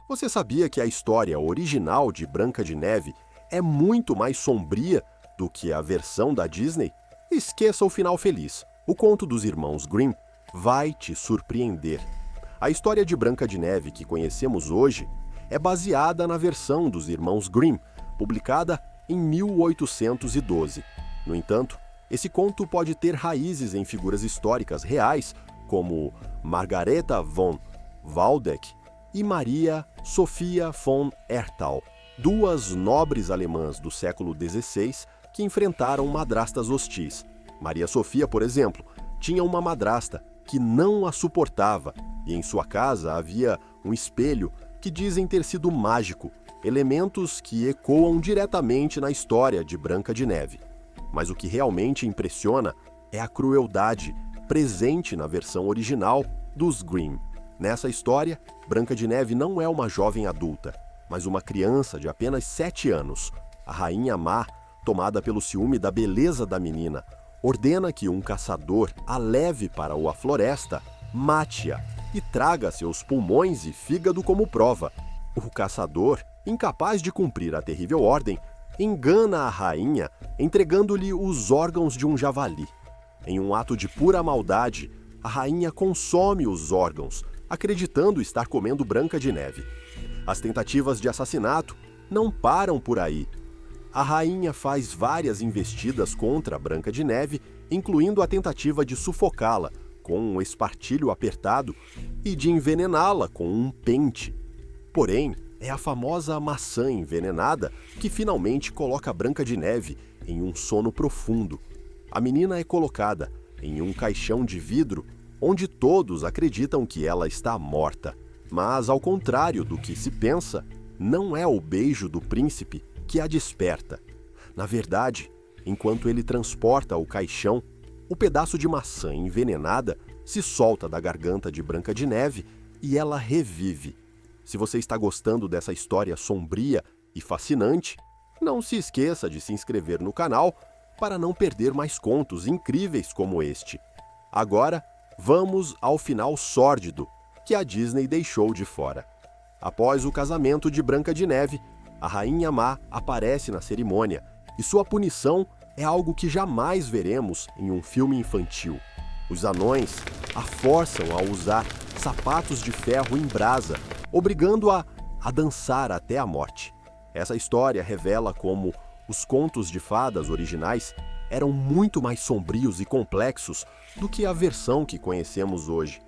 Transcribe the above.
Você sabia que a história original de Branca de Neve é muito mais sombria do que a versão da Disney? Esqueça o final feliz. O conto dos irmãos Grimm vai te surpreender. A história de Branca de Neve que conhecemos hoje é baseada na versão dos irmãos Grimm, publicada em 1812. No entanto, esse conto pode ter raízes em figuras históricas reais, como Margareta von Waldeck e Maria Sophia von Erthal, duas nobres alemãs do século XVI que enfrentaram madrastas hostis. Maria Sofia, por exemplo, tinha uma madrasta que não a suportava, e em sua casa havia um espelho que dizem ter sido mágico, elementos que ecoam diretamente na história de Branca de Neve. Mas o que realmente impressiona é a crueldade presente na versão original dos Grimm. Nessa história, Branca de Neve não é uma jovem adulta, mas uma criança de apenas 7 anos. A rainha má, tomada pelo ciúme da beleza da menina, ordena que um caçador a leve para a floresta, mate-a e traga seus pulmões e fígado como prova. O caçador, incapaz de cumprir a terrível ordem, engana a rainha, entregando-lhe os órgãos de um javali. Em um ato de pura maldade, a rainha consome os órgãos, acreditando estar comendo Branca de Neve. As tentativas de assassinato não param por aí. A rainha faz várias investidas contra Branca de Neve, incluindo a tentativa de sufocá-la com um espartilho apertado e de envenená-la com um pente. Porém, é a famosa maçã envenenada que finalmente coloca Branca de Neve em um sono profundo. A menina é colocada em um caixão de vidro onde todos acreditam que ela está morta. Mas, ao contrário do que se pensa, não é o beijo do príncipe que a desperta. Na verdade, enquanto ele transporta o caixão, o pedaço de maçã envenenada se solta da garganta de Branca de Neve e ela revive. Se você está gostando dessa história sombria e fascinante, não se esqueça de se inscrever no canal para não perder mais contos incríveis como este. Agora, vamos ao final sórdido que a Disney deixou de fora. Após o casamento de Branca de Neve, a rainha má aparece na cerimônia e sua punição é algo que jamais veremos em um filme infantil. Os anões a forçam a usar sapatos de ferro em brasa, obrigando-a a dançar até a morte. Essa história revela como os contos de fadas originais eram muito mais sombrios e complexos do que a versão que conhecemos hoje.